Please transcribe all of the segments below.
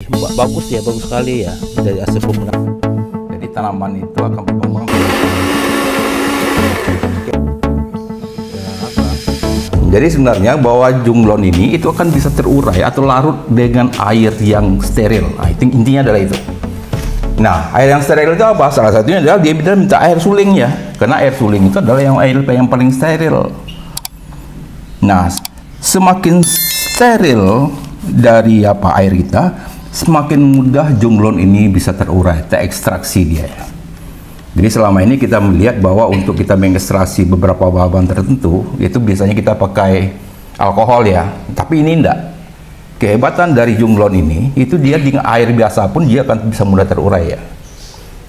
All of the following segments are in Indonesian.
bagus ya, bagus sekali ya dari hasil penggunaan. Jadi tanaman itu akan berkembang. Jadi sebenarnya bahwa Jonglon ini itu akan bisa terurai atau larut dengan air yang steril. Nah, intinya adalah itu. Nah, air yang steril itu apa? Salah satunya adalah dia minta air suling ya, karena air suling itu adalah air yang paling steril. Nah, semakin steril dari air kita, semakin mudah Jonglon ini bisa terurai, terekstraksi dia. Jadi selama ini kita melihat bahwa untuk kita mengekstraksi beberapa bahan tertentu, itu biasanya kita pakai alkohol ya, tapi ini enggak. Kehebatan dari Jonglon ini, itu dia dengan air biasa pun dia akan bisa mudah terurai ya.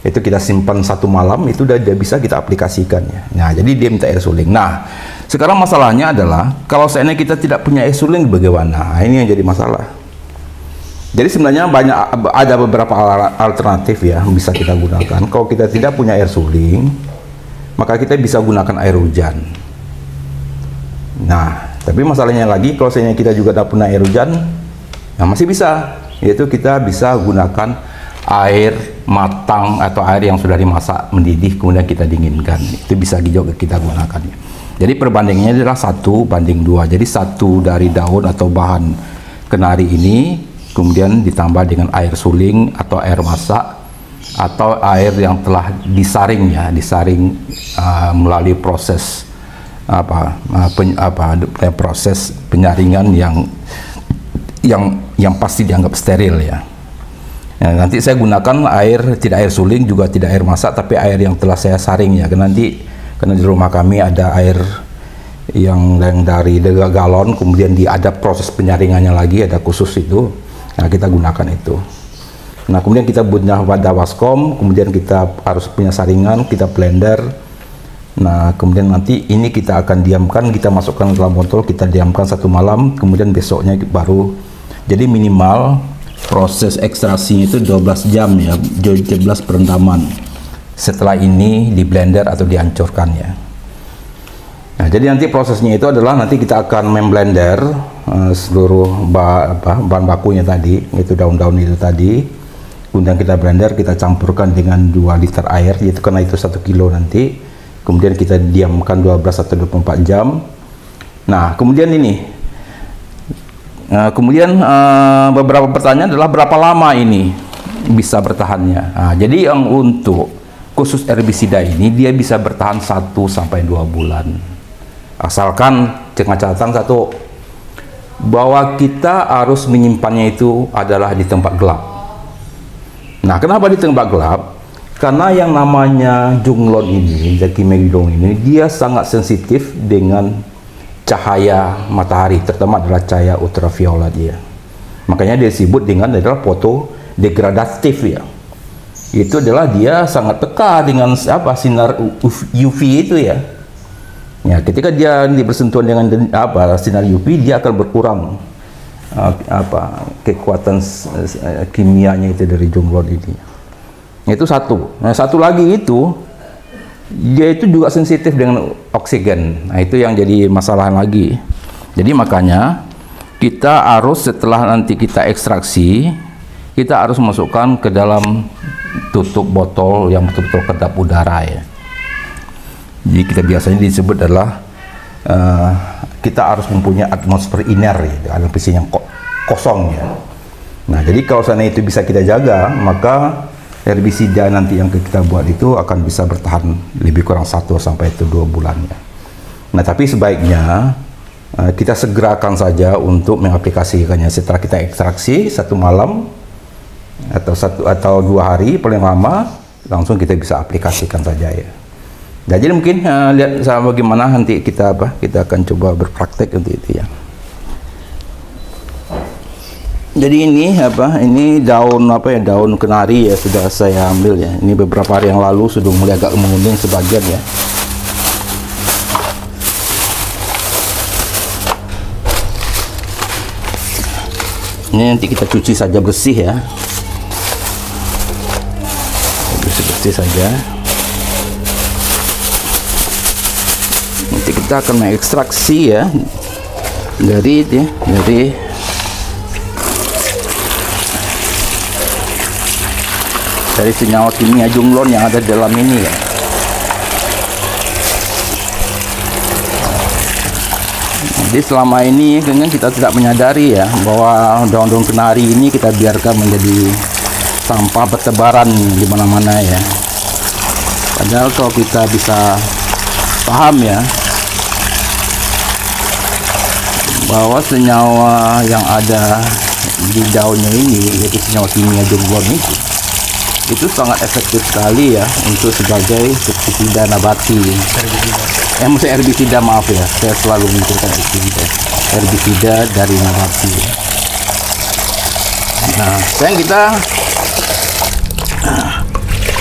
Itu kita simpan 1 malam, itu udah bisa kita aplikasikan ya. Nah, jadi dia minta air suling. Nah, sekarang masalahnya adalah kalau seandainya kita tidak punya air suling bagaimana? Nah, ini yang jadi masalah. Jadi sebenarnya ada beberapa alternatif ya yang bisa kita gunakan. Kalau kita tidak punya air suling, maka kita bisa gunakan air hujan. Nah, tapi masalahnya lagi kalau seandainya kita juga tidak punya air hujan, nah masih bisa, yaitu kita bisa gunakan air matang atau air yang sudah dimasak mendidih kemudian kita dinginkan. Itu bisa juga kita gunakan. Jadi perbandingannya adalah 1:2. Jadi 1 dari daun atau bahan kenari ini kemudian ditambah dengan air suling atau air masak atau air yang telah disaring ya, disaring melalui proses proses penyaringan yang pasti dianggap steril ya. Nah, nanti saya gunakan air, tidak air suling juga tidak air masak, tapi air yang telah saya saring ya. Karena di rumah kami ada air yang dari galon, kemudian ada proses penyaringannya lagi, ada khusus itu. Nah, kita gunakan itu. Nah, kemudian kita punya wadah waskom, kemudian kita harus punya saringan, kita blender. Nah, kemudian nanti ini kita akan diamkan, kita masukkan ke dalam botol, kita diamkan 1 malam, kemudian besoknya baru. Jadi minimal proses ekstraksi itu 12 jam ya, 12 perendaman. Setelah ini di blender atau dihancurkan ya. Nah, jadi nanti prosesnya itu adalah nanti kita akan memblender seluruh bahan bakunya tadi, itu daun-daun itu tadi. Kemudian kita blender, kita campurkan dengan 2 liter air, yaitu karena itu 1 kilo nanti. Kemudian kita diamkan 12 atau 24 jam. Nah, kemudian ini. Beberapa pertanyaan adalah berapa lama ini bisa bertahannya. Nah, jadi yang untuk khusus herbisida ini dia bisa bertahan 1 sampai 2 bulan. Asalkan dengan catatan satu, bahwa kita harus menyimpannya itu adalah di tempat gelap. Nah, kenapa di tempat gelap? Karena yang namanya Jonglon ini, Zakimegilong ini, dia sangat sensitif dengan cahaya matahari, terutama adalah cahaya ultraviolet dia. Makanya dia disebut dengan adalah fotodegradatif ya. Itu adalah dia sangat peka dengan sinar UV itu ya. Ya, ketika dia bersentuhan dengan sinar UV, dia akan berkurang kekuatan kimianya itu dari Jonglon ini. Itu satu. Nah, satu lagi itu dia itu juga sensitif dengan oksigen. Nah, itu yang jadi masalah lagi. Jadi makanya kita harus setelah nanti kita ekstraksi, kita harus masukkan ke dalam tutup botol yang betul-betul kedap udara ya. Jadi kita biasanya disebut adalah kita harus mempunyai atmosfer iner ya, atmosfer yang kosong ya. Nah, jadi kalau sana itu bisa kita jaga, maka herbisida nanti yang kita buat itu akan bisa bertahan lebih kurang 1 sampai 2 bulan ya. Nah, tapi sebaiknya kita segerakan saja untuk mengaplikasikannya setelah kita ekstraksi 1 malam atau 2 hari paling lama, langsung kita bisa aplikasikan saja ya. Nah, jadi mungkin lihat sama bagaimana nanti kita akan coba berpraktek untuk itu ya. Jadi ini ini daun daun kenari ya, sudah saya ambil ya. Ini beberapa hari yang lalu sudah mulai agak menguning sebagian ya. Ini nanti kita cuci saja bersih ya. Bersih saja. Nanti kita akan mengekstraksi ya dari dari senyawa kimia junglon yang ada di dalam ini ya. Jadi selama ini kan kita tidak menyadari ya bahwa daun-daun kenari ini kita biarkan menjadi sampah bertebaran di mana-mana ya. Padahal kalau kita bisa paham ya bahwa senyawa yang ada di daunnya ini, yaitu senyawa kimia junglon itu sangat efektif sekali ya untuk sebagai pestisida nabati. Maksudnya herbisida, maaf ya, saya selalu menyebutkan herbisida dari nabati. Nah, sayang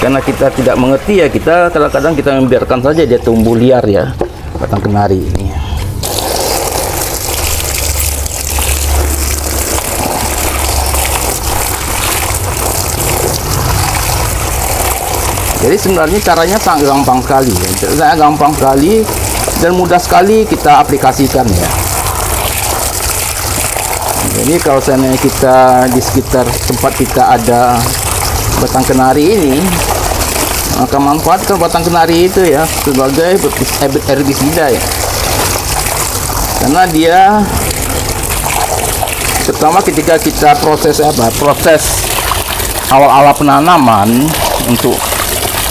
karena kita tidak mengerti ya, kita kadang-kadang kita membiarkan saja dia tumbuh liar ya, batang kenari ini. Jadi sebenarnya caranya sangat gampang sekali ya. Gampang sekali dan mudah sekali kita aplikasikan ya. Jadi kalau seandainya kita di sekitar tempat kita ada batang kenari ini, maka manfaatkan batang kenari itu ya sebagai herbisida ya. Karena dia terutama ketika kita proses awal-awal penanaman untuk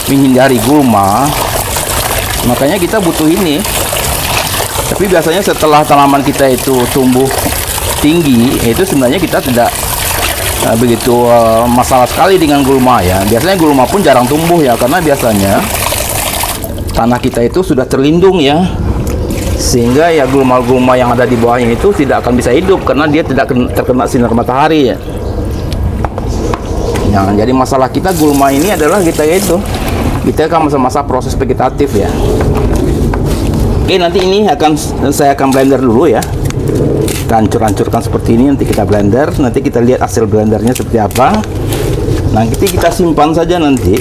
menghindari gulma, makanya kita butuh ini. Tapi biasanya setelah tanaman kita itu tumbuh tinggi, itu sebenarnya kita tidak begitu masalah sekali dengan gulma ya. Biasanya gulma pun jarang tumbuh ya, karena biasanya tanah kita itu sudah terlindung ya, sehingga ya gulma-gulma yang ada di bawahnya itu tidak akan bisa hidup karena dia tidak terkena sinar matahari ya. Nah, jadi masalah kita gulma ini adalah kita akan masa-masa proses vegetatif ya. Oke, nanti ini saya akan blender dulu ya. Kita hancur-hancurkan seperti ini, nanti kita blender, nanti kita lihat hasil blendernya seperti apa. Nanti kita simpan saja nanti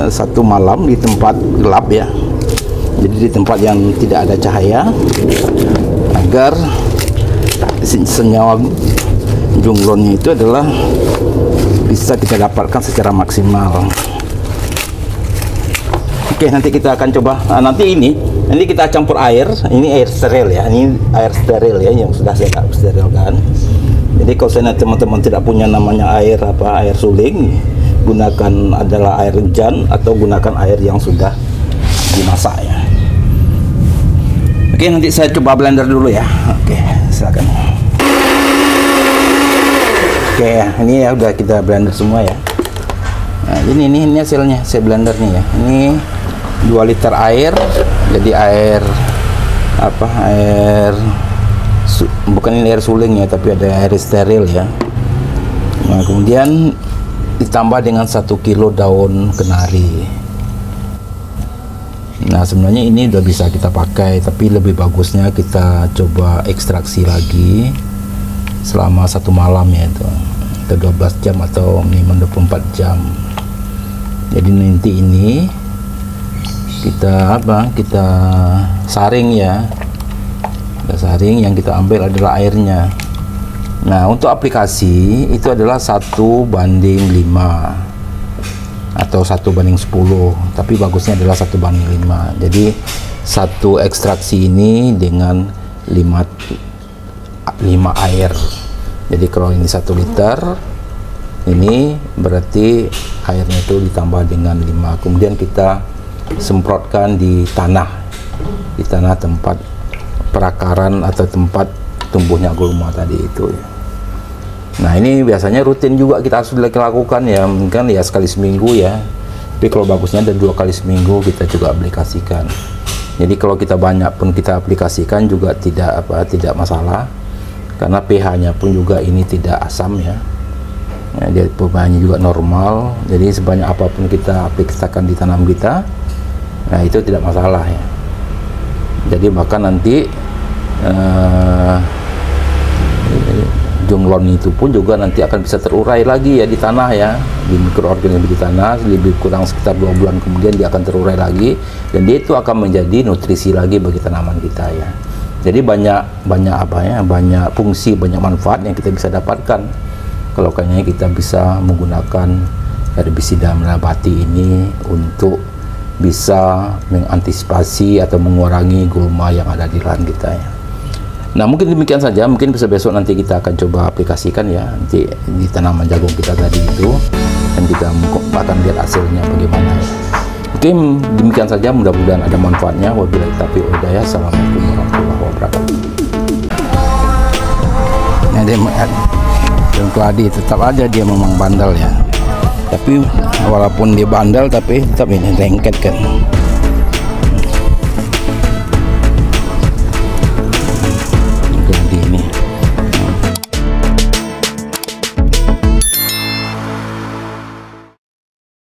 satu malam di tempat gelap ya. Jadi di tempat yang tidak ada cahaya, agar senyawa junglonnya itu adalah bisa kita dapatkan secara maksimal. Oke, nanti kita akan coba. Nanti kita campur air. Ini air steril ya. Ini air steril ya yang sudah saya sterilkan. Jadi kalau saya teman-teman tidak punya namanya air suling, gunakan adalah air hujan atau gunakan air yang sudah dimasak ya. Oke, nanti saya coba blender dulu ya. Oke, silakan. Oke, ini ya udah kita blender semua ya. Nah, ini hasilnya saya blender nih ya. Ini 2 liter air, jadi bukan ini air suling ya, tapi ada air steril ya. Nah, kemudian ditambah dengan 1 kilo daun kenari. Nah, sebenarnya ini udah bisa kita pakai, tapi lebih bagusnya kita coba ekstraksi lagi selama 1 malam ya, itu 12 jam atau minimum 24 jam. Jadi nanti ini kita saring ya. Kita saring, yang kita ambil adalah airnya. Nah, untuk aplikasi itu adalah 1:5 atau 1:10, tapi bagusnya adalah 1:5. Jadi satu ekstraksi ini dengan 5 air. Jadi kalau ini 1 liter, ini berarti airnya itu ditambah dengan 5. Kemudian kita semprotkan di tanah tempat perakaran atau tempat tumbuhnya gulma tadi itu ya. Nah, ini biasanya rutin juga kita harus lakukan ya, mungkin ya sekali seminggu ya, tapi kalau bagusnya ada 2 kali seminggu kita juga aplikasikan. Jadi kalau kita banyak pun kita aplikasikan juga tidak masalah, karena pH-nya pun juga ini tidak asam ya. Dia pH-nya juga normal, jadi sebanyak apapun kita aplikasikan di tanam kita, nah itu tidak masalah ya. Jadi bahkan nanti junglon itu pun juga nanti akan bisa terurai lagi ya di tanah ya, di mikroorganisme di tanah, lebih kurang sekitar 2 bulan kemudian dia akan terurai lagi, dan dia itu akan menjadi nutrisi lagi bagi tanaman kita ya. Jadi banyak fungsi, banyak manfaat yang kita bisa dapatkan kalau kayaknya kita bisa menggunakan herbisida nabati ini untuk bisa mengantisipasi atau mengurangi gulma yang ada di lahan kita ya. Nah mungkin demikian saja, mungkin besok nanti kita akan coba aplikasikan ya nanti di tanaman jagung kita tadi itu, dan kita akan lihat hasilnya bagaimana ya. Oke, demikian saja, mudah-mudahan ada manfaatnya. Wabillahi taufiq wal hidayah. Assalamualaikum warahmatullahi wabarakatuh. Nah, daun keladi tetap aja dia memang bandel ya, tapi walaupun dia bandel tapi tetap ini lengket kan.